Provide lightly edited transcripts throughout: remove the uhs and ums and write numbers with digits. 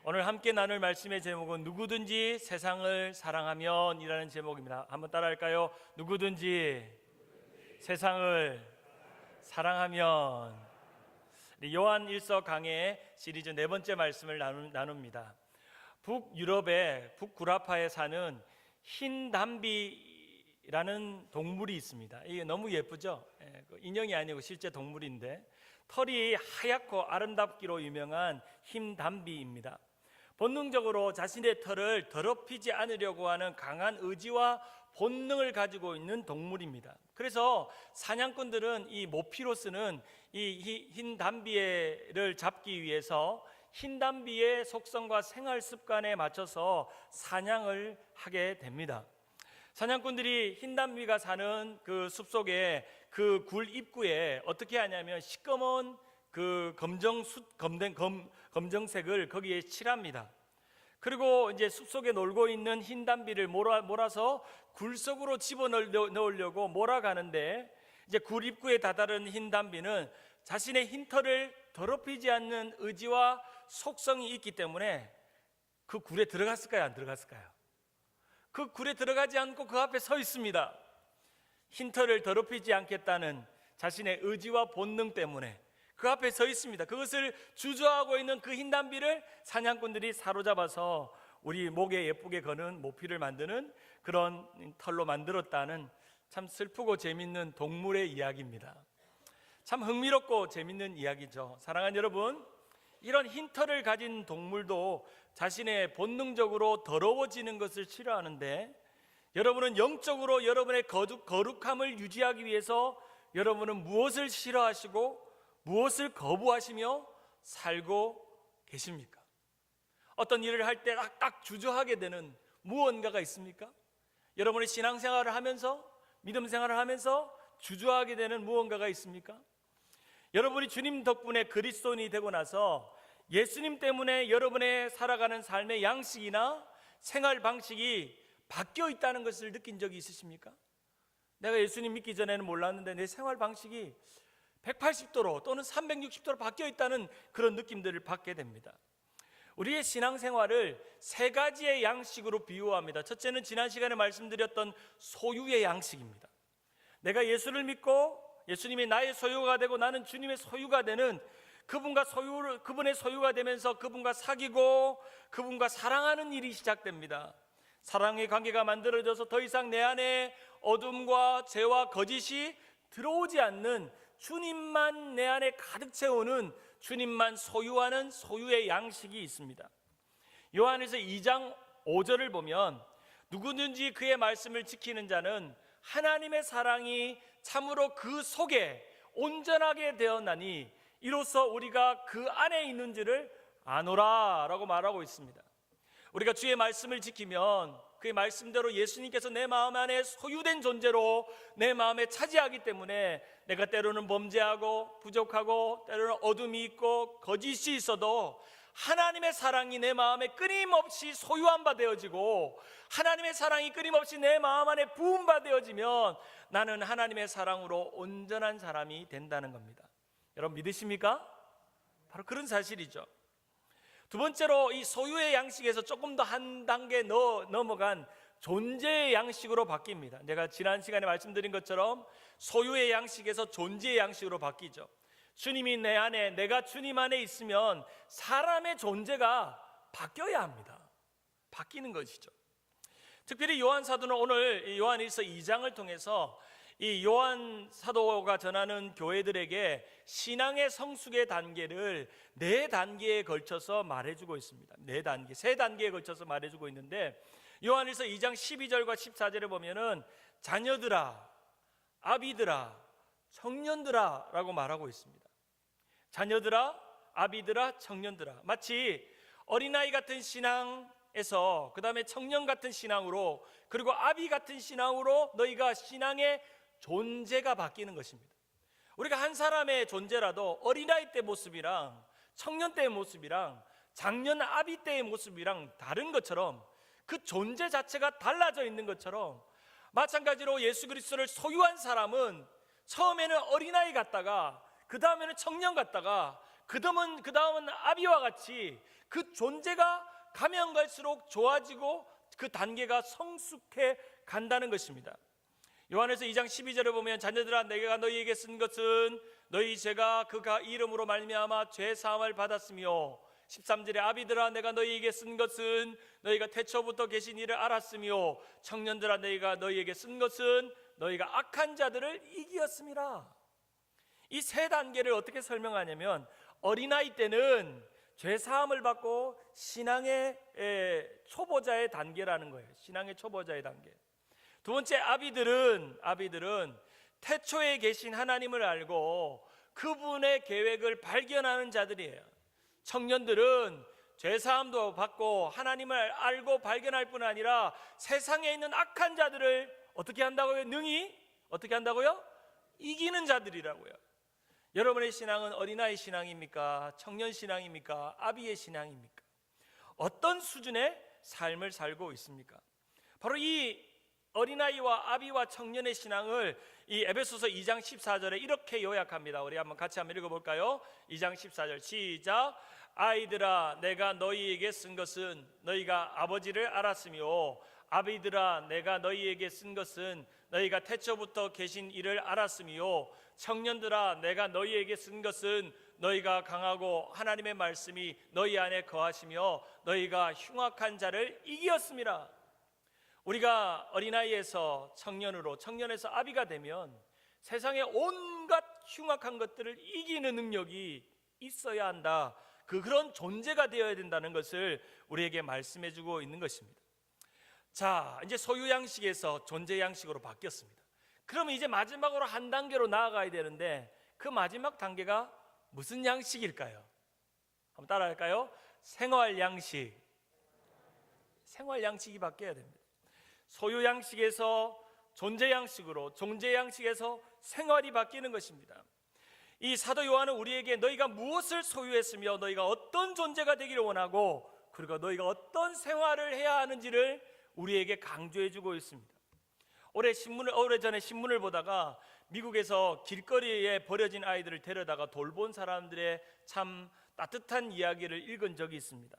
오늘 함께 나눌 말씀의 제목은 누구든지 세상을 사랑하면 이라는 제목입니다. 한번 따라할까요? 누구든지 세상을 사랑하면. 요한 1서 강해 시리즈 네 번째 말씀을 나눕니다. 북유럽의 북구라파에 사는 흰 담비라는 동물이 있습니다. 이게 너무 예쁘죠? 인형이 아니고 실제 동물인데 털이 하얗고 아름답기로 유명한 흰 담비입니다. 본능적으로 자신의 털을 더럽히지 않으려고 하는 강한 의지와 본능을 가지고 있는 동물입니다. 그래서 사냥꾼들은 이 모피로스는 이 흰 담비를 잡기 위해서 흰 담비의 속성과 생활 습관에 맞춰서 사냥을 하게 됩니다. 사냥꾼들이 흰 담비가 사는 그 숲속에 그 굴 입구에 어떻게 하냐면 시꺼먼 그 검정색을 거기에 칠합니다. 그리고 이제 숲속에 놀고 있는 흰 담비를 몰아서 굴 속으로 집어넣으려고 몰아가는데, 이제 굴 입구에 다다른 흰 담비는 자신의 흰 털을 더럽히지 않는 의지와 속성이 있기 때문에 그 굴에 들어갔을까요? 안 들어갔을까요? 그 굴에 들어가지 않고 그 앞에 서 있습니다. 흰 털을 더럽히지 않겠다는 자신의 의지와 본능 때문에 그 앞에 서 있습니다. 그것을 주저하고 있는 그 흰 담비를 사냥꾼들이 사로잡아서 우리 목에 예쁘게 거는 모피를 만드는 그런 털로 만들었다는 참 슬프고 재밌는 동물의 이야기입니다. 참 흥미롭고 재밌는 이야기죠. 사랑하는 여러분, 이런 흰 털을 가진 동물도 자신의 본능적으로 더러워지는 것을 싫어하는데, 여러분은 영적으로 여러분의 거룩함을 유지하기 위해서 여러분은 무엇을 싫어하시고 무엇을 거부하시며 살고 계십니까? 어떤 일을 할 때 딱 주저하게 되는 무언가가 있습니까? 여러분의 신앙생활을 하면서, 믿음 생활을 하면서 주저하게 되는 무언가가 있습니까? 여러분이 주님 덕분에 그리스도인이 되고 나서 예수님 때문에 여러분의 살아가는 삶의 양식이나 생활 방식이 바뀌어 있다는 것을 느낀 적이 있으십니까? 내가 예수님 믿기 전에는 몰랐는데 내 생활 방식이 180도로 또는 360도로 바뀌어 있다는 그런 느낌들을 받게 됩니다. 우리의 신앙생활을 세 가지의 양식으로 비유합니다. 첫째는 지난 시간에 말씀드렸던 소유의 양식입니다. 내가 예수를 믿고 예수님이 나의 소유가 되고 나는 주님의 소유가 되는 그분의 소유가 되면서 그분과 사귀고 그분과 사랑하는 일이 시작됩니다. 사랑의 관계가 만들어져서 더 이상 내 안에 어둠과 죄와 거짓이 들어오지 않는, 주님만 내 안에 가득 채우는, 주님만 소유하는 소유의 양식이 있습니다. 요한에서 2장 5절을 보면 누구든지 그의 말씀을 지키는 자는 하나님의 사랑이 참으로 그 속에 온전하게 되었나니 이로써 우리가 그 안에 있는지를 아노라 라고 말하고 있습니다. 우리가 주의 말씀을 지키면 그의 말씀대로 예수님께서 내 마음 안에 소유된 존재로 내 마음에 차지하기 때문에 내가 때로는 범죄하고 부족하고 때로는 어둠이 있고 거짓이 있어도 하나님의 사랑이 내 마음에 끊임없이 소유한 바 되어지고 하나님의 사랑이 끊임없이 내 마음 안에 부은 바 되어지면 나는 하나님의 사랑으로 온전한 사람이 된다는 겁니다. 여러분 믿으십니까? 바로 그런 사실이죠. 두 번째로 이 소유의 양식에서 조금 더 한 단계 넘어간 존재의 양식으로 바뀝니다. 제가 지난 시간에 말씀드린 것처럼 소유의 양식에서 존재의 양식으로 바뀌죠. 주님이 내 안에, 내가 주님 안에 있으면 사람의 존재가 바뀌어야 합니다. 바뀌는 것이죠. 특별히 요한 사도는 오늘 요한일서 2장을 통해서 이 요한 사도가 전하는 교회들에게 신앙의 성숙의 단계를 4단계에 걸쳐서 말해주고 있습니다. 4단계, 3단계에 걸쳐서 말해주고 있는데, 요한일서 2장 12절과 14절에 보면은 자녀들아, 아비들아, 청년들아 라고 말하고 있습니다. 자녀들아, 아비들아, 청년들아. 마치 어린아이 같은 신앙에서 그 다음에 청년 같은 신앙으로, 그리고 아비 같은 신앙으로 너희가 신앙의 존재가 바뀌는 것입니다. 우리가 한 사람의 존재라도 어린아이 때 모습이랑 청년 때의 모습이랑 장년 아비 때의 모습이랑 다른 것처럼, 그 존재 자체가 달라져 있는 것처럼, 마찬가지로 예수 그리스도를 소유한 사람은 처음에는 어린아이 같다가 그 다음에는 청년 같다가 그 다음은 아비와 같이 그 존재가 가면 갈수록 좋아지고 그 단계가 성숙해 간다는 것입니다. 요한에서 2장 12절에 보면 자녀들아 내가 너희에게 쓴 것은 너희 죄가 그가 이름으로 말미암아 죄 사함을 받았으며 13절에 아비들아 내가 너희에게 쓴 것은 너희가 태초부터 계신 이를 알았으며 청년들아 내가 너희에게 쓴 것은 너희가 악한 자들을 이기었음이라. 이 세 단계를 어떻게 설명하냐면 어린아이 때는 죄 사함을 받고 신앙의 초보자의 단계라는 거예요. 신앙의 초보자의 단계. 두 번째 아비들은 태초에 계신 하나님을 알고 그분의 계획을 발견하는 자들이에요. 청년들은 죄사함도 받고 하나님을 알고 발견할 뿐 아니라 세상에 있는 악한 자들을 어떻게 한다고요? 능히 어떻게 한다고요? 이기는 자들이라고요. 여러분의 신앙은 어린아이 신앙입니까? 청년 신앙입니까? 아비의 신앙입니까? 어떤 수준의 삶을 살고 있습니까? 바로 이 어린아이와 아비와 청년의 신앙을 이 에베소서 2장 14절에 이렇게 요약합니다. 우리 한번 같이 한번 읽어볼까요? 2장 14절 시작. 아이들아 내가 너희에게 쓴 것은 너희가 아버지를 알았으며 아비들아 내가 너희에게 쓴 것은 너희가 태초부터 계신 이를 알았으며 청년들아 내가 너희에게 쓴 것은 너희가 강하고 하나님의 말씀이 너희 안에 거하시며 너희가 흉악한 자를 이기었음이라. 우리가 어린아이에서 청년으로 청년에서 아비가 되면 세상의 온갖 흉악한 것들을 이기는 능력이 있어야 한다. 그런 존재가 되어야 된다는 것을 우리에게 말씀해 주고 있는 것입니다. 자, 이제 소유 양식에서 존재 양식으로 바뀌었습니다. 그러면 이제 마지막으로 한 단계로 나아가야 되는데 그 마지막 단계가 무슨 양식일까요? 한번 따라할까요? 생활 양식. 생활 양식이 바뀌어야 됩니다. 소유 양식에서 존재 양식으로, 존재 양식에서 생활이 바뀌는 것입니다. 이 사도 요한은 우리에게 너희가 무엇을 소유했으며 너희가 어떤 존재가 되기를 원하고 그리고 너희가 어떤 생활을 해야 하는지를 우리에게 강조해 주고 있습니다. 오래전에 신문을 보다가 미국에서 길거리에 버려진 아이들을 데려다가 돌본 사람들의 참 따뜻한 이야기를 읽은 적이 있습니다.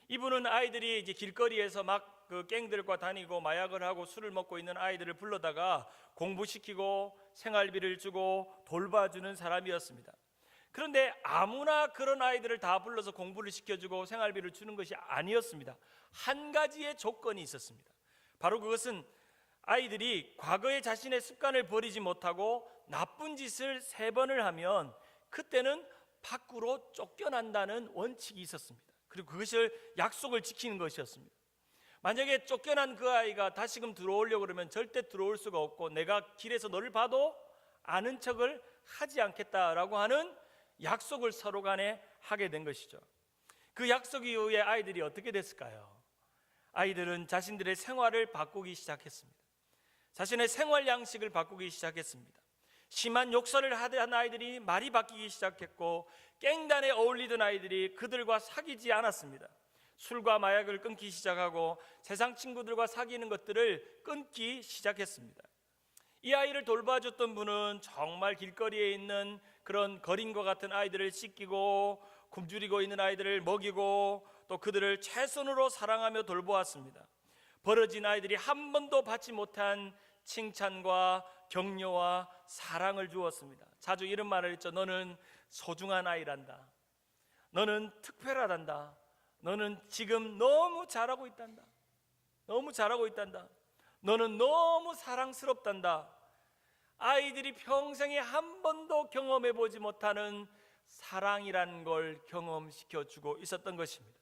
이분은 아이들이 이제 길거리에서 막 그 갱들과 다니고 마약을 하고 술을 먹고 있는 아이들을 불러다가 공부시키고 생활비를 주고 돌봐주는 사람이었습니다. 그런데 아무나 그런 아이들을 다 불러서 공부를 시켜주고 생활비를 주는 것이 아니었습니다. 한 가지의 조건이 있었습니다. 바로 그것은 아이들이 과거에 자신의 습관을 버리지 못하고 나쁜 짓을 3번을 하면 그때는 밖으로 쫓겨난다는 원칙이 있었습니다. 그리고 그것을 약속을 지키는 것이었습니다. 만약에 쫓겨난 그 아이가 다시금 들어오려고 그러면 절대 들어올 수가 없고 내가 길에서 너를 봐도 아는 척을 하지 않겠다라고 하는 약속을 서로 간에 하게 된 것이죠. 그 약속 이후에 아이들이 어떻게 됐을까요? 아이들은 자신들의 생활을 바꾸기 시작했습니다. 자신의 생활 양식을 바꾸기 시작했습니다. 심한 욕설을 하던 아이들이 말이 바뀌기 시작했고 갱단에 어울리던 아이들이 그들과 사귀지 않았습니다. 술과 마약을 끊기 시작하고 세상 친구들과 사귀는 것들을 끊기 시작했습니다. 이 아이를 돌봐줬던 분은 정말 길거리에 있는 그런 거린과 같은 아이들을 씻기고 굶주리고 있는 아이들을 먹이고 또 그들을 최선으로 사랑하며 돌보았습니다. 버려진 아이들이 한 번도 받지 못한 칭찬과 격려와 사랑을 주었습니다. 자주 이런 말을 했죠. 너는 소중한 아이란다. 너는 특별하단다. 너는 지금 너무 잘하고 있단다. 너무 잘하고 있단다. 너는 너무 사랑스럽단다. 아이들이 평생에 한 번도 경험해 보지 못하는 사랑이라는 걸 경험시켜 주고 있었던 것입니다.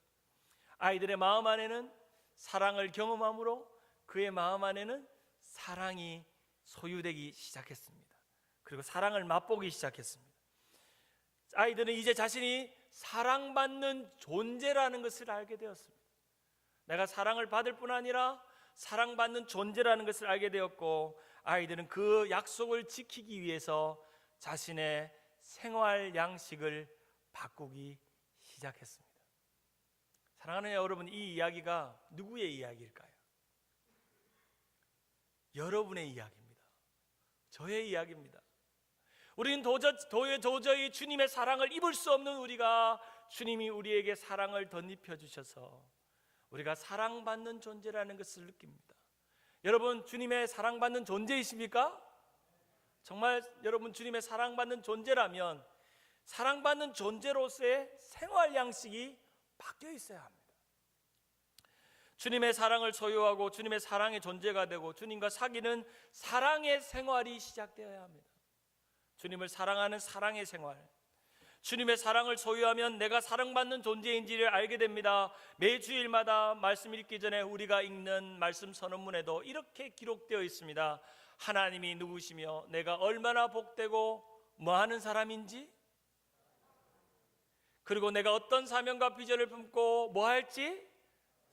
아이들의 마음 안에는 사랑을 경험함으로 그의 마음 안에는 사랑이 소유되기 시작했습니다. 그리고 사랑을 맛보기 시작했습니다. 아이들은 이제 자신이 사랑받는 존재라는 것을 알게 되었습니다. 내가 사랑을 받을 뿐 아니라 사랑받는 존재라는 것을 알게 되었고 아이들은 그 약속을 지키기 위해서 자신의 생활 양식을 바꾸기 시작했습니다. 사랑하는 여러분, 이 이야기가 누구의 이야기일까요? 여러분의 이야기입니다. 저의 이야기입니다. 우리는 도저히 주님의 사랑을 입을 수 없는 우리가 주님이 우리에게 사랑을 덧입혀 주셔서 우리가 사랑받는 존재라는 것을 느낍니다. 여러분, 주님의 사랑받는 존재이십니까? 정말 여러분 주님의 사랑받는 존재라면 사랑받는 존재로서의 생활 양식이 바뀌어 있어야 합니다. 주님의 사랑을 소유하고 주님의 사랑의 존재가 되고 주님과 사귀는 사랑의 생활이 시작되어야 합니다. 주님을 사랑하는 사랑의 생활, 주님의 사랑을 소유하면 내가 사랑받는 존재인지를 알게 됩니다. 매주일마다 말씀 읽기 전에 우리가 읽는 말씀 선언문에도 이렇게 기록되어 있습니다. 하나님이 누구시며 내가 얼마나 복되고 뭐하는 사람인지, 그리고 내가 어떤 사명과 비전을 품고 뭐 할지,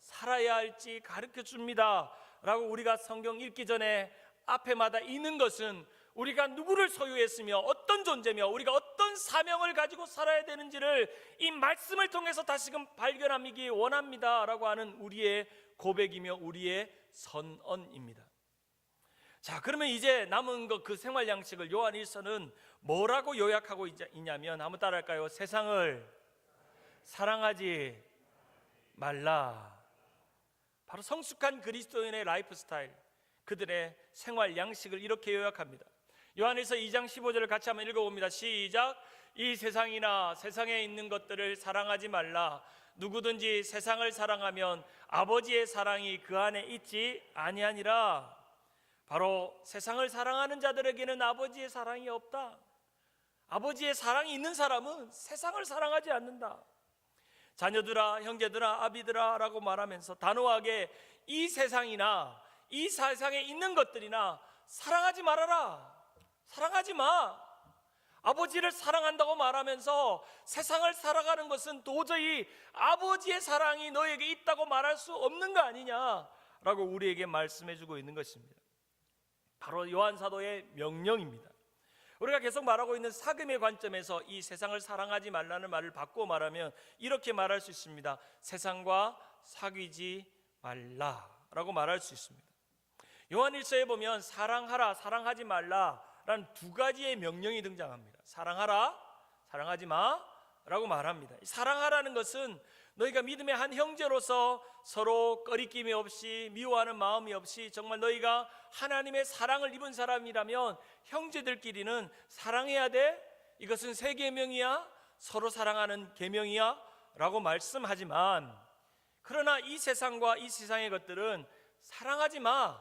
살아야 할지 가르쳐 줍니다 라고 우리가 성경 읽기 전에 앞에마다 있는 것은 우리가 누구를 소유했으며 어떤 존재며 우리가 어떤 사명을 가지고 살아야 되는지를 이 말씀을 통해서 다시금 발견하기 원합니다 라고 하는 우리의 고백이며 우리의 선언입니다. 자, 그러면 이제 남은 그 생활 양식을 요한 1서는 뭐라고 요약하고 있냐면, 한번 따라할까요? 세상을 사랑하지 말라. 바로 성숙한 그리스도인의 라이프 스타일, 그들의 생활 양식을 이렇게 요약합니다. 요한일서 2장 15절을 같이 한번 읽어봅니다. 시작. 이 세상이나 세상에 있는 것들을 사랑하지 말라. 누구든지 세상을 사랑하면 아버지의 사랑이 그 안에 있지 아니하니라. 바로 세상을 사랑하는 자들에게는 아버지의 사랑이 없다. 아버지의 사랑이 있는 사람은 세상을 사랑하지 않는다. 자녀들아, 형제들아, 아비들아 라고 말하면서 단호하게 이 세상이나 이 세상에 있는 것들이나 사랑하지 말아라. 사랑하지 마. 아버지를 사랑한다고 말하면서 세상을 살아가는 것은 도저히 아버지의 사랑이 너에게 있다고 말할 수 없는 거 아니냐라고 우리에게 말씀해주고 있는 것입니다. 바로 요한 사도의 명령입니다. 우리가 계속 말하고 있는 사귐의 관점에서 이 세상을 사랑하지 말라는 말을 바꾸어 말하면 이렇게 말할 수 있습니다. 세상과 사귀지 말라라고 말할 수 있습니다. 요한일서에 보면 사랑하라, 사랑하지 말라라는 두 가지의 명령이 등장합니다. 사랑하라, 사랑하지 마라고 말합니다. 사랑하라는 것은 너희가 믿음의 한 형제로서 서로 꺼리낌이 없이 미워하는 마음이 없이 정말 너희가 하나님의 사랑을 입은 사람이라면 형제들끼리는 사랑해야 돼. 이것은 새 계명이야. 서로 사랑하는 계명이야 라고 말씀하지만, 그러나 이 세상과 이 세상의 것들은 사랑하지 마.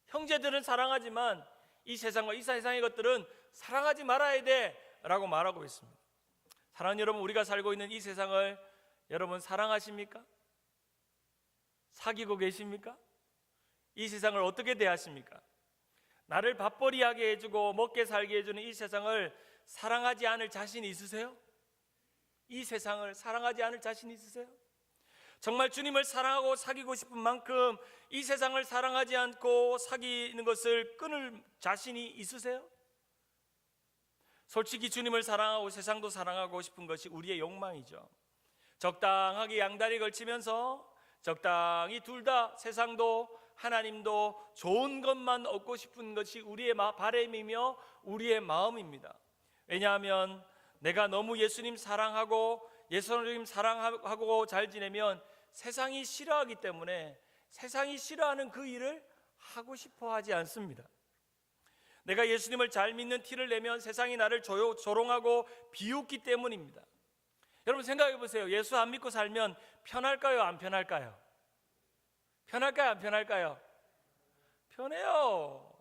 형제들은 사랑하지만 이 세상과 이 세상의 것들은 사랑하지 말아야 돼 라고 말하고 있습니다. 사랑하는 여러분, 우리가 살고 있는 이 세상을 여러분 사랑하십니까? 사귀고 계십니까? 이 세상을 어떻게 대하십니까? 나를 밥벌이하게 해주고 먹게 살게 해주는 이 세상을 사랑하지 않을 자신 있으세요? 이 세상을 사랑하지 않을 자신 있으세요? 정말 주님을 사랑하고 사귀고 싶은 만큼 이 세상을 사랑하지 않고 사귀는 것을 끊을 자신이 있으세요? 솔직히 주님을 사랑하고 세상도 사랑하고 싶은 것이 우리의 욕망이죠. 적당하게 양다리 걸치면서 적당히 둘 다 세상도 하나님도 좋은 것만 얻고 싶은 것이 우리의 바람이며 우리의 마음입니다. 왜냐하면 내가 너무 예수님 사랑하고 예수님 사랑하고 잘 지내면 세상이 싫어하기 때문에 세상이 싫어하는 그 일을 하고 싶어 하지 않습니다. 내가 예수님을 잘 믿는 티를 내면 세상이 나를 조롱하고 비웃기 때문입니다. 여러분 생각해 보세요. 예수 안 믿고 살면 편할까요? 안 편할까요? 편할까요? 안 편할까요? 편해요.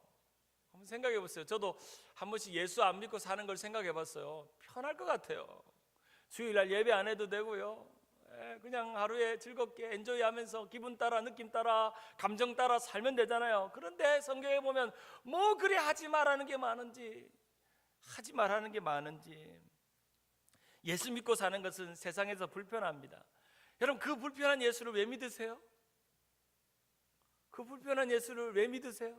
한번 생각해 보세요. 저도 한 번씩 예수 안 믿고 사는 걸 생각해 봤어요. 편할 것 같아요. 주일날 예배 안 해도 되고요. 그냥 하루에 즐겁게 엔조이하면서 기분 따라 느낌 따라 감정 따라 살면 되잖아요. 그런데 성경에 보면 뭐 그리 하지 말라는 게 많은지, 하지 말라는 게 많은지. 예수 믿고 사는 것은 세상에서 불편합니다. 여러분 그 불편한 예수를 왜 믿으세요? 그 불편한 예수를 왜 믿으세요?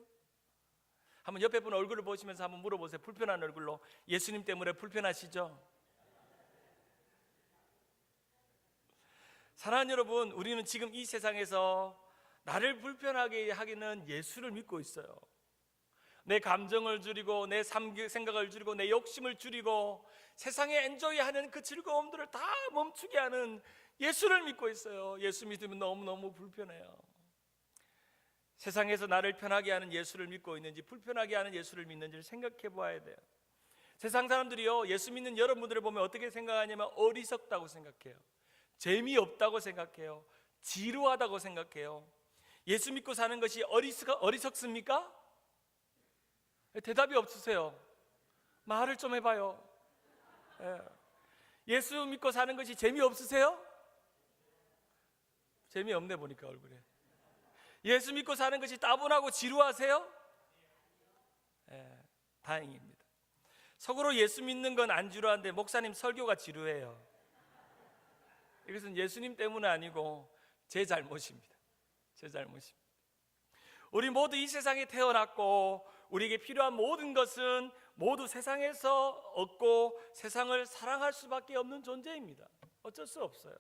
한번 옆에 분 얼굴을 보시면서 한번 물어보세요. 불편한 얼굴로. 예수님 때문에 불편하시죠? 사랑하는 여러분, 우리는 지금 이 세상에서 나를 불편하게 하기는 예수를 믿고 있어요. 내 감정을 줄이고 내 생각을 줄이고 내 욕심을 줄이고 세상에 엔조이하는 그 즐거움들을 다 멈추게 하는 예수를 믿고 있어요. 예수 믿으면 너무너무 불편해요. 세상에서 나를 편하게 하는 예수를 믿고 있는지 불편하게 하는 예수를 믿는지를 생각해 보아야 돼요. 세상 사람들이요, 예수 믿는 여러분들을 보면 어떻게 생각하냐면 어리석다고 생각해요. 재미없다고 생각해요. 지루하다고 생각해요. 예수 믿고 사는 것이 어리석습니까? 대답이 없으세요. 말을 좀 해봐요. 예수 믿고 사는 것이 재미없으세요? 재미없네 보니까 얼굴에. 예수 믿고 사는 것이 따분하고 지루하세요? 다행입니다. 속으로 예수 믿는 건 안 지루한데 목사님 설교가 지루해요. 이것은 예수님 때문은 아니고 제 잘못입니다. 제 잘못입니다. 우리 모두 이 세상에 태어났고 우리에게 필요한 모든 것은 모두 세상에서 얻고 세상을 사랑할 수밖에 없는 존재입니다. 어쩔 수 없어요.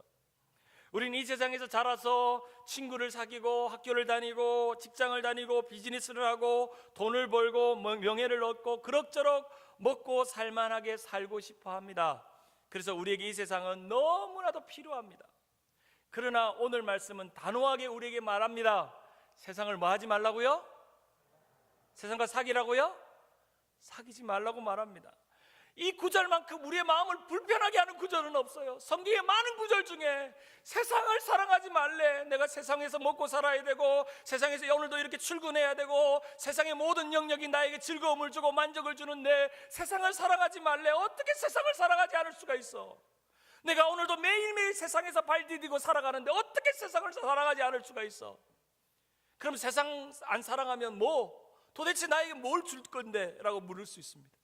우리는 이 세상에서 자라서 친구를 사귀고 학교를 다니고 직장을 다니고 비즈니스를 하고 돈을 벌고 명예를 얻고 그럭저럭 먹고 살만하게 살고 싶어 합니다. 그래서 우리에게 이 세상은 너무나도 필요합니다. 그러나 오늘 말씀은 단호하게 우리에게 말합니다. 세상을 뭐 하지 말라고요? 세상과 사귀라고요? 사귀지 말라고 말합니다. 이 구절만큼 우리의 마음을 불편하게 하는 구절은 없어요. 성경의 많은 구절 중에 세상을 사랑하지 말래, 내가 세상에서 먹고 살아야 되고 세상에서 오늘도 이렇게 출근해야 되고 세상의 모든 영역이 나에게 즐거움을 주고 만족을 주는데 세상을 사랑하지 말래. 어떻게 세상을 사랑하지 않을 수가 있어? 내가 오늘도 매일매일 세상에서 발 디디고 살아가는데 어떻게 세상을 사랑하지 않을 수가 있어? 그럼 세상 안 사랑하면 도대체 나에게 뭘 줄 건데? 라고 물을 수 있습니다.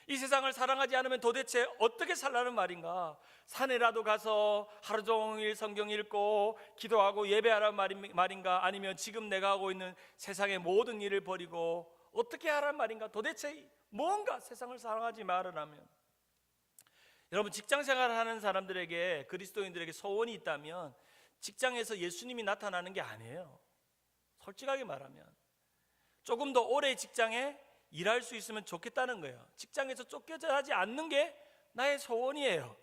이 세상을 사랑하지 않으면 도대체 어떻게 살라는 말인가? 산에라도 가서 하루 종일 성경 읽고 기도하고 예배하라는 말인가? 아니면 지금 내가 하고 있는 세상의 모든 일을 버리고 어떻게 하라는 말인가? 도대체 뭔가 세상을 사랑하지 말으라면. 여러분, 직장생활을 하는 사람들에게, 그리스도인들에게 소원이 있다면 직장에서 예수님이 나타나는 게 아니에요. 솔직하게 말하면 조금 더 오래 직장에 일할 수 있으면 좋겠다는 거예요. 직장에서 쫓겨져 하지 않는 게 나의 소원이에요.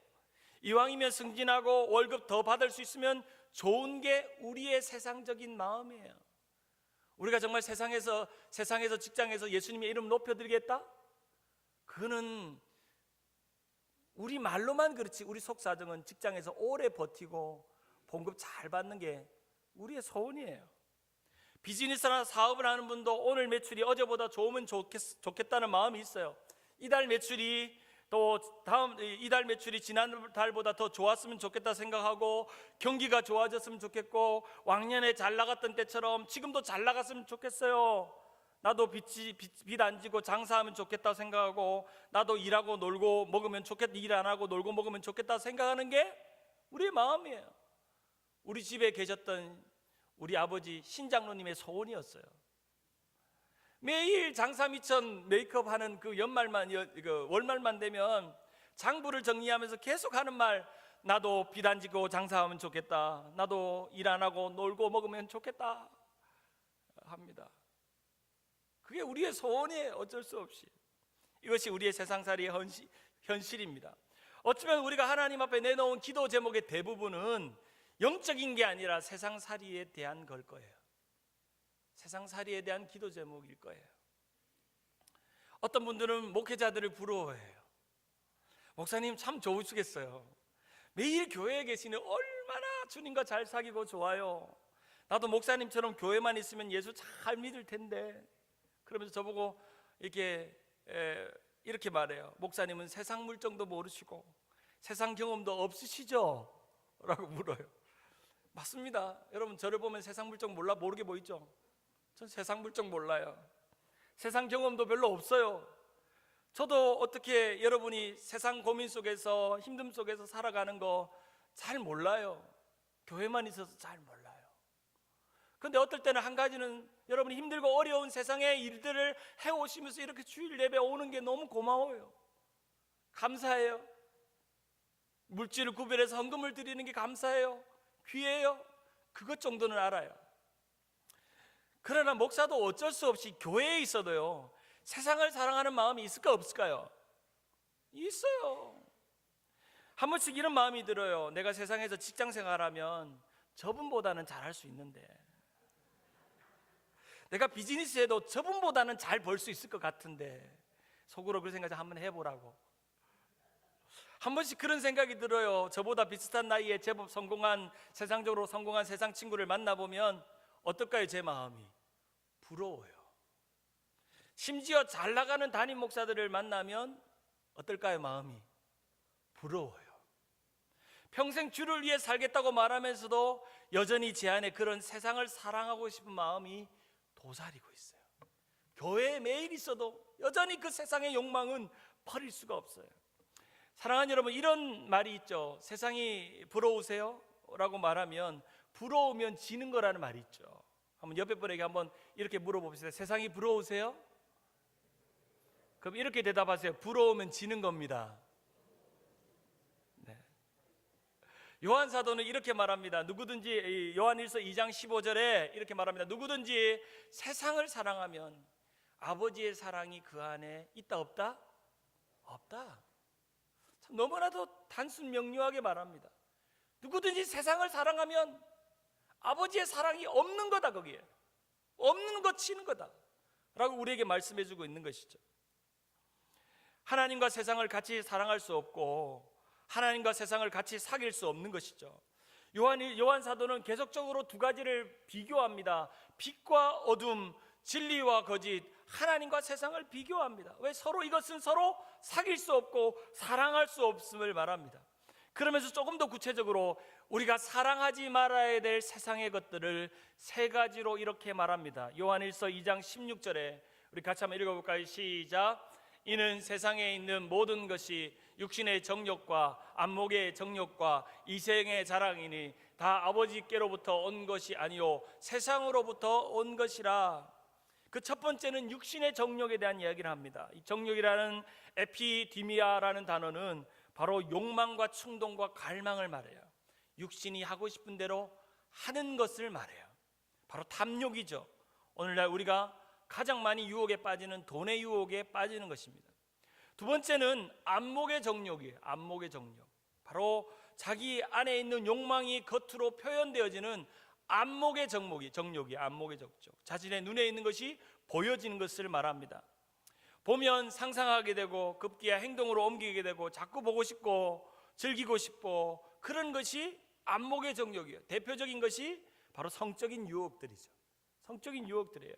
이왕이면 승진하고 월급 더 받을 수 있으면 좋은 게 우리의 세상적인 마음이에요. 우리가 정말 세상에서 직장에서 예수님의 이름 높여드리겠다? 그거는 우리 말로만 그렇지 우리 속사정은 직장에서 오래 버티고 봉급 잘 받는 게 우리의 소원이에요. 비즈니스나 사업을 하는 분도 오늘 매출이 어제보다 좋으면 좋겠다는 마음이 있어요. 이달 매출이 이달 매출이 지난달보다 더 좋았으면 좋겠다 생각하고 경기가 좋아졌으면 좋겠고 왕년에 잘 나갔던 때처럼 지금도 잘 나갔으면 좋겠어요. 나도 빚 안 지고 장사하면 좋겠다 생각하고 나도 일하고 놀고 먹으면 좋겠다, 일 안 하고 놀고 먹으면 좋겠다 생각하는 게 우리의 마음이에요. 우리 집에 계셨던 우리 아버지 신장로님의 소원이었어요. 매일 장사미천 메이크업 하는 그 월말만 되면 장부를 정리하면서 계속 하는 말, 나도 빚 안 지고 장사하면 좋겠다, 나도 일 안 하고 놀고 먹으면 좋겠다 합니다. 그게 우리의 소원이에요. 어쩔 수 없이. 이것이 우리의 세상살이의 현실입니다. 어쩌면 우리가 하나님 앞에 내놓은 기도 제목의 대부분은 영적인 게 아니라 세상살이에 대한 걸 거예요. 세상살이에 대한 기도 제목일 거예요. 어떤 분들은 목회자들을 부러워해요. 목사님 참 좋으시겠어요. 매일 교회에 계시는 얼마나 주님과 잘 사귀고 좋아요. 나도 목사님처럼 교회만 있으면 예수 잘 믿을 텐데. 그러면서 저보고 이렇게 말해요. 목사님은 세상 물정도 모르시고 세상 경험도 없으시죠? 라고 물어요. 맞습니다. 여러분, 저를 보면 세상 물정 모르게 보이죠? 전 세상 물정 몰라요. 세상 경험도 별로 없어요. 저도 어떻게 여러분이 세상 고민 속에서 힘듦 속에서 살아가는 거 잘 몰라요. 교회만 있어서 잘 몰라요. 그런데 어떨 때는 한 가지는 여러분이 힘들고 어려운 세상의 일들을 해오시면서 이렇게 주일 예배 오는 게 너무 고마워요. 감사해요. 물질을 구별해서 헌금을 드리는 게 감사해요. 귀해요. 그것 정도는 알아요. 그러나 목사도 어쩔 수 없이 교회에 있어도요, 세상을 사랑하는 마음이 있을까 없을까요? 있어요. 한 번씩 이런 마음이 들어요. 내가 세상에서 직장 생활하면 저분보다는 잘할 수 있는데, 내가 비즈니스해도 저분보다는 잘 벌 수 있을 것 같은데, 속으로 그런 생각 한번 해보라고. 한 번씩 그런 생각이 들어요. 저보다 비슷한 나이에 제법 성공한, 세상적으로 성공한 세상 친구를 만나보면 어떨까요? 제 마음이 부러워요. 심지어 잘 나가는 담임 목사들을 만나면 어떨까요? 마음이 부러워요. 평생 주를 위해 살겠다고 말하면서도 여전히 제 안에 그런 세상을 사랑하고 싶은 마음이 도사리고 있어요. 교회에 매일 있어도 여전히 그 세상의 욕망은 버릴 수가 없어요. 사랑하는 여러분, 이런 말이 있죠. 세상이 부러우세요? 라고 말하면 부러우면 지는 거라는 말이 있죠. 한번 옆에 분에게 한번 이렇게 물어봅시다. 세상이 부러우세요? 그럼 이렇게 대답하세요. 부러우면 지는 겁니다. 네. 요한 사도는 이렇게 말합니다. 누구든지, 요한일서 2장 15절에 이렇게 말합니다. 누구든지 세상을 사랑하면 아버지의 사랑이 그 안에 있다 없다? 없다. 참 너무나도 단순 명료하게 말합니다. 누구든지 세상을 사랑하면 아버지의 사랑이 없는 거다. 거기에 없는 것 치는 거다 라고 우리에게 말씀해 주고 있는 것이죠. 하나님과 세상을 같이 사랑할 수 없고 하나님과 세상을 같이 사귈 수 없는 것이죠. 요한 사도는 계속적으로 두 가지를 비교합니다. 빛과 어둠, 진리와 거짓, 하나님과 세상을 비교합니다. 왜? 서로 이것은 서로 사귈 수 없고 사랑할 수 없음을 말합니다. 그러면서 조금 더 구체적으로 우리가 사랑하지 말아야 될 세상의 것들을 세 가지로 이렇게 말합니다. 요한일서 2장 16절에 우리 같이 한번 읽어볼까요? 시작. 이는 세상에 있는 모든 것이 육신의 정욕과 안목의 정욕과 이생의 자랑이니 다 아버지께로부터 온 것이 아니요 세상으로부터 온 것이라. 그 첫 번째는 육신의 정욕에 대한 이야기를 합니다. 이 정욕이라는 에피디미아라는 단어는 바로 욕망과 충동과 갈망을 말해요. 육신이 하고 싶은 대로 하는 것을 말해요. 바로 탐욕이죠. 오늘날 우리가 가장 많이 유혹에 빠지는 돈의 유혹에 빠지는 것입니다. 두 번째는 안목의 정욕이에요. 안목의 정욕. 바로 자기 안에 있는 욕망이 겉으로 표현되어지는 안목의 정욕이 안목의 정욕. 자신의 눈에 있는 것이 보여지는 것을 말합니다. 보면 상상하게 되고 급기야 행동으로 옮기게 되고 자꾸 보고 싶고 즐기고 싶고 그런 것이 안목의 정욕이에요. 대표적인 것이 바로 성적인 유혹들이죠. 성적인 유혹들이에요.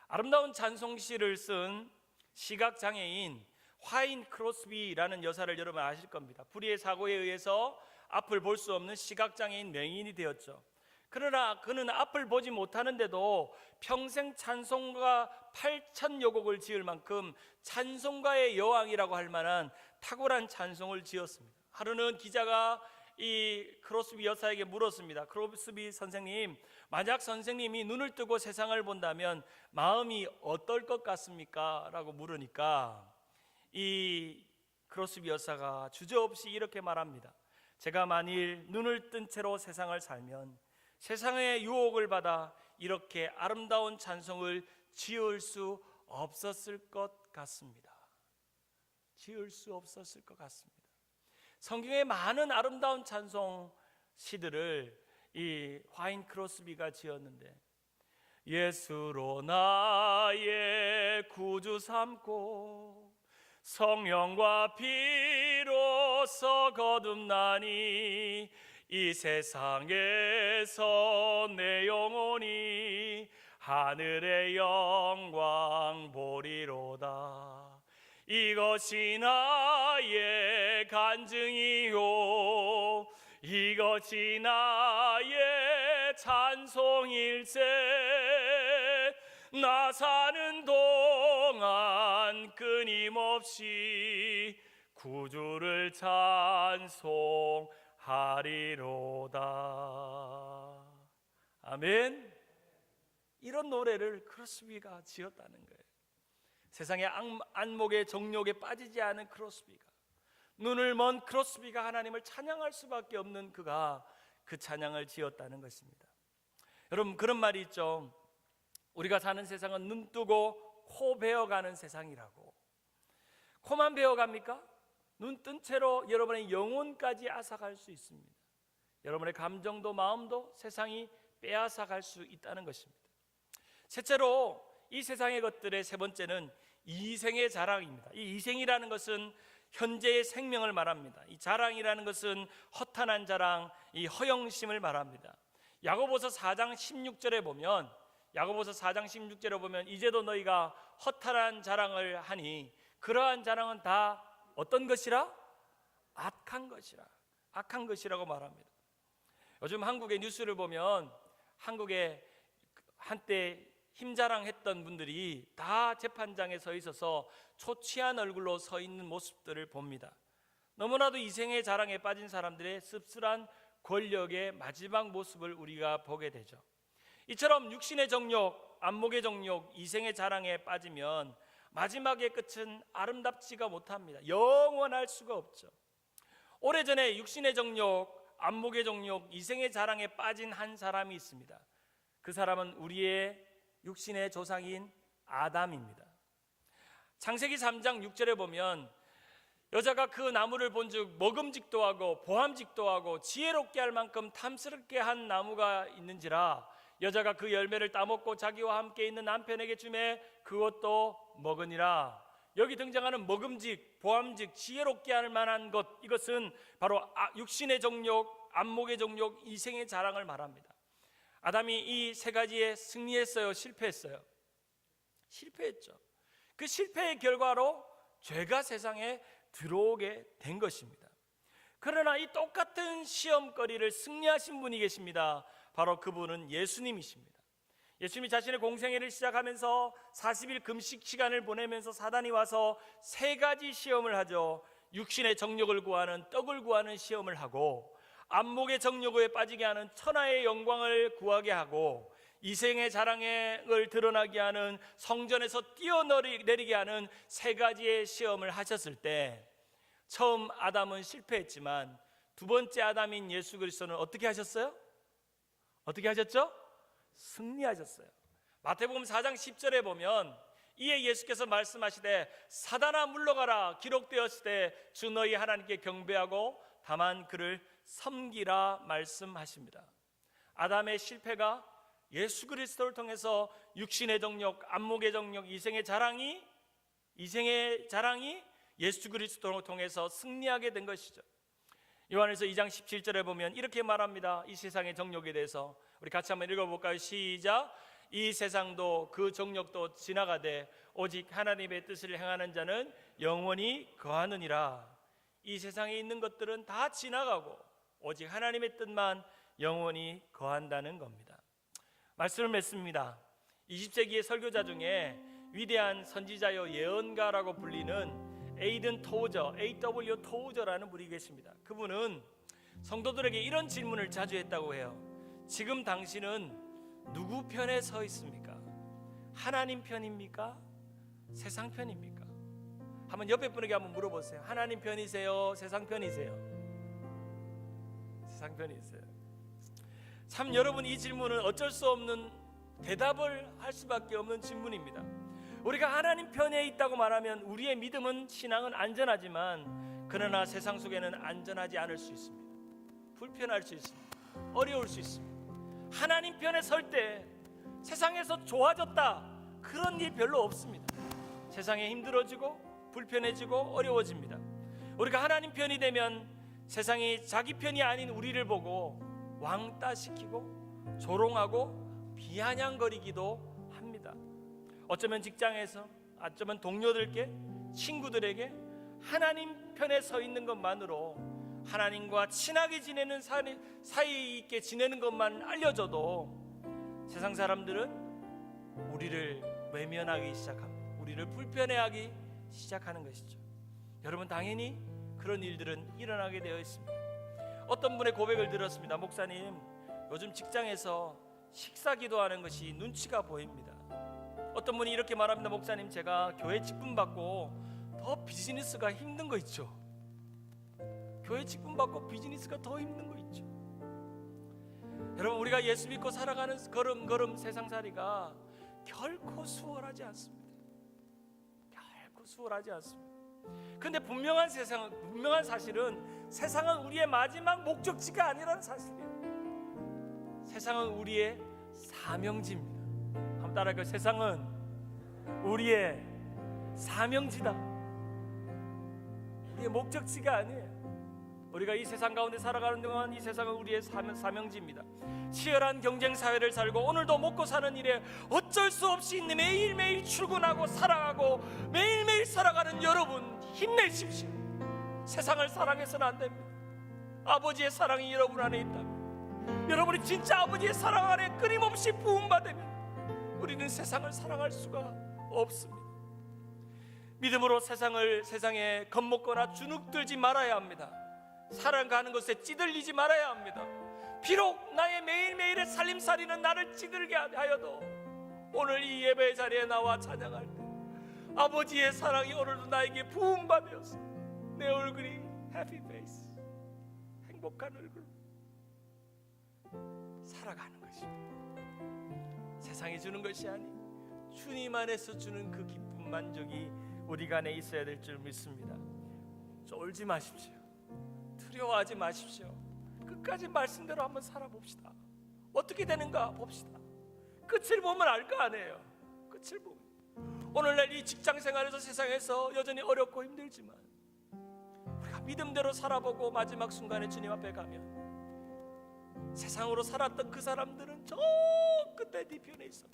아름다운 찬송시를 쓴 시각장애인 화인 크로스비라는 여사를 여러분 아실 겁니다. 불의의 사고에 의해서 앞을 볼 수 없는 시각장애인 맹인이 되었죠. 그러나 그는 앞을 보지 못하는데도 평생 찬송가 8,000여 곡을 지을 만큼 찬송가의 여왕이라고 할 만한 탁월한 찬송을 지었습니다. 하루는 기자가 이 크로스비 여사에게 물었습니다. 크로스비 선생님, 만약 선생님이 눈을 뜨고 세상을 본다면 마음이 어떨 것 같습니까? 라고 물으니까 이 크로스비 여사가 주저없이 이렇게 말합니다. 제가 만일 눈을 뜬 채로 세상을 살면 세상의 유혹을 받아 이렇게 아름다운 찬송을 지을 수 없었을 것 같습니다. 지을 수 없었을 것 같습니다. 성경의 많은 아름다운 찬송 시들을 이 화인 크로스비가 지었는데 예수로 나의 구주 삼고 성령과 피로써 거듭나니 이 세상에서 내 영혼이 하늘의 영광 보리로다. 이것이 나의 간증이요 이것이 나의 찬송일세. 나 사는 동안 끊임없이 구주를 찬송하리로다. 아멘. 이런 노래를 크로스비가 지었다는 거예요. 세상의 안목의 정욕에 빠지지 않은 크로스비가, 눈을 먼 크로스비가 하나님을 찬양할 수밖에 없는 그가 그 찬양을 지었다는 것입니다. 여러분, 그런 말이 있죠. 우리가 사는 세상은 눈 뜨고 코 베어가는 세상이라고. 코만 베어갑니까? 눈 뜬 채로 여러분의 영혼까지 앗아갈 수 있습니다. 여러분의 감정도 마음도 세상이 빼앗아갈 수 있다는 것입니다. 셋째로 이 세상의 것들의 세 번째는 이생의 자랑입니다. 이 이생이라는 것은 현재의 생명을 말합니다. 이 자랑이라는 것은 허탄한 자랑, 이 허영심을 말합니다. 야고보서 4장 16절에 보면 이제도 너희가 허탄한 자랑을 하니 그러한 자랑은 다 어떤 것이라? 악한 것이라고 말합니다. 요즘 한국의 뉴스를 보면 한국에 한때 힘자랑했던 분들이 다 재판장에 서 있어서 초췌한 얼굴로 서 있는 모습들을 봅니다. 너무나도 이생의 자랑에 빠진 사람들의 씁쓸한 권력의 마지막 모습을 우리가 보게 되죠. 이처럼 육신의 정욕, 안목의 정욕, 이생의 자랑에 빠지면 마지막의 끝은 아름답지가 못합니다. 영원할 수가 없죠. 오래전에 육신의 정욕, 안목의 정욕, 이생의 자랑에 빠진 한 사람이 있습니다. 그 사람은 우리의 육신의 조상인 아담입니다. 창세기 3장 6절에 보면 여자가 그 나무를 본즉 먹음직도 하고 보암직도 하고 지혜롭게 할 만큼 탐스럽게 한 나무가 있는지라 여자가 그 열매를 따먹고 자기와 함께 있는 남편에게 주매 그것도 먹으니라. 여기 등장하는 먹음직, 보암직, 지혜롭게 할 만한 것, 이것은 바로 육신의 정욕, 안목의 정욕, 이생의 자랑을 말합니다. 아담이 이 세 가지에 승리했어요? 실패했어요? 실패했죠. 그 실패의 결과로 죄가 세상에 들어오게 된 것입니다. 그러나 이 똑같은 시험거리를 승리하신 분이 계십니다. 바로 그분은 예수님이십니다. 예수님이 자신의 공생애를 시작하면서 40일 금식 시간을 보내면서 사단이 와서 세 가지 시험을 하죠. 육신의 정욕을 구하는, 떡을 구하는 시험을 하고, 안목의 정욕에 빠지게 하는 천하의 영광을 구하게 하고, 이생의 자랑을 드러나게 하는, 성전에서 뛰어내리게 하는 세 가지의 시험을 하셨을 때 처음 아담은 실패했지만 두 번째 아담인 예수 그리스도는 어떻게 하셨어요? 어떻게 하셨죠? 승리하셨어요. 마태복음 4장 10절에 보면 이에 예수께서 말씀하시되 사단아 물러가라 기록되었을 때 주 너희 하나님께 경배하고 다만 그를 섬기라 말씀하십니다. 아담의 실패가 예수 그리스도를 통해서 육신의 정욕, 안목의 정욕, 이생의 자랑이 예수 그리스도를 통해서 승리하게 된 것이죠. 요한일서 2장 17절에 보면 이렇게 말합니다. 이 세상의 정욕에 대해서 우리 같이 한번 읽어볼까요? 시작. 이 세상도 그 정욕도 지나가되 오직 하나님의 뜻을 행하는 자는 영원히 거하느니라. 이 세상에 있는 것들은 다 지나가고 오직 하나님의 뜻만 영원히 거한다는 겁니다. 말씀을 맺습니다. 20세기의 설교자 중에 위대한 선지자여 예언가라고 불리는 에이든 토우저, A.W. 토우저라는 분이 계십니다. 그분은 성도들에게 이런 질문을 자주 했다고 해요. 지금 당신은 누구 편에 서 있습니까? 하나님 편입니까? 세상 편입니까? 한번 옆에 분에게 한번 물어보세요. 하나님 편이세요? 세상 편이세요? 세상 편이세요. 참 여러분, 이 질문은 어쩔 수 없는 대답을 할 수밖에 없는 질문입니다. 우리가 하나님 편에 있다고 말하면 우리의 믿음은, 신앙은 안전하지만 그러나 세상 속에는 안전하지 않을 수 있습니다. 불편할 수 있습니다. 어려울 수 있습니다. 하나님 편에 설 때 세상에서 좋아졌다 그런 일 별로 없습니다. 세상에 힘들어지고 불편해지고 어려워집니다. 우리가 하나님 편이 되면 세상이 자기 편이 아닌 우리를 보고 왕따시키고 조롱하고 비아냥거리기도 합니다. 어쩌면 직장에서, 어쩌면 동료들께, 친구들에게 하나님 편에 서 있는 것만으로, 하나님과 친하게 지내는 사이 있게 지내는 것만 알려줘도 세상 사람들은 우리를 외면하기 시작합니다. 우리를 불편해하기 시작하는 것이죠. 여러분, 당연히 그런 일들은 일어나게 되어 있습니다. 어떤 분의 고백을 들었습니다. 목사님, 요즘 직장에서 식사 기도하는 것이 눈치가 보입니다. 어떤 분이 이렇게 말합니다. 목사님, 제가 교회 직분 받고 더 비즈니스가 힘든 거 있죠. 교회 직분 받고 비즈니스가 더 힘든 거 있죠. 여러분, 우리가 예수 믿고 살아가는 걸음걸음 세상살이가 결코 수월하지 않습니다. 결코 수월하지 않습니다. 근데 분명한 사실은 세상은 우리의 마지막 목적지가 아니라는 사실이에요. 세상은 우리의 사명지입니다. 한번 따라할까요? 세상은 우리의 사명지다. 우리의 목적지가 아니에요. 우리가 이 세상 가운데 살아가는 동안 이 세상은 우리의 사명지입니다. 치열한 경쟁 사회를 살고 오늘도 먹고 사는 일에 어쩔 수 없이 매일매일 출근하고 살아가고 매일매일 살아가는 여러분, 힘내십시오. 세상을 사랑해서는 안 됩니다. 아버지의 사랑이 여러분 안에 있다면, 여러분이 진짜 아버지의 사랑 안에 끊임없이 부음받으면 우리는 세상을 사랑할 수가 없습니다. 믿음으로 세상에 겁먹거나 주눅들지 말아야 합니다. 살아가는 것에 찌들리지 말아야 합니다. 비록 나의 매일매일의 살림살이는 나를 찌들게 하여도 오늘 이 예배 자리에 나와 찬양할 때 아버지의 사랑이 오늘도 나에게 부음받으어서 내 얼굴이 해피 페이스, 행복한 얼굴 살아가는 것입니다. 세상이 주는 것이 아닌 주님 안에서 주는 그 기쁨, 만족이 우리 안에 있어야 될 줄 믿습니다. 쫄지 마십시오. 두려워하지 마십시오. 끝까지 말씀대로 한번 살아봅시다. 어떻게 되는가 봅시다. 끝을 보면 알 거 아니에요. 끝을 보면 오늘날 이 직장생활에서 세상에서 여전히 어렵고 힘들지만 우리가 믿음대로 살아보고 마지막 순간에 주님 앞에 가면 세상으로 살았던 그 사람들은 저 끝에 뒤편에 있어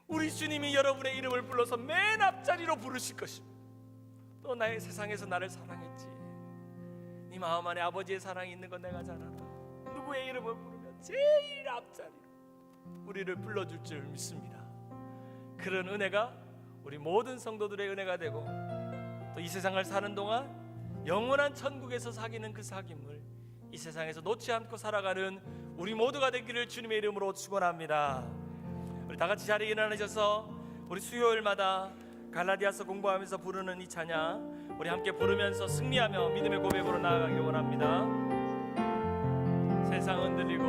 우리 주님이 여러분의 이름을 불러서 맨 앞자리로 부르실 것입니다. 너 나의 세상에서 나를 사랑했지. 네 마음 안에 아버지의 사랑이 있는 건 내가 잘 알아. 누구의 이름을 부르면 제일 앞자리로 우리를 불러줄 줄 믿습니다. 그런 은혜가 우리 모든 성도들의 은혜가 되고 또 이 세상을 사는 동안 영원한 천국에서 사귀는 그 사귐을 이 세상에서 놓지 않고 살아가는 우리 모두가 되기를 주님의 이름으로 축원합니다. 우리 다 같이 자리에 일어나셔서 우리 수요일마다 갈라디아서 공부하면서 부르는 이 찬양 우리 함께 부르면서 승리하며 믿음의 고백으로 나아가길 원합니다. 세상 흔들리고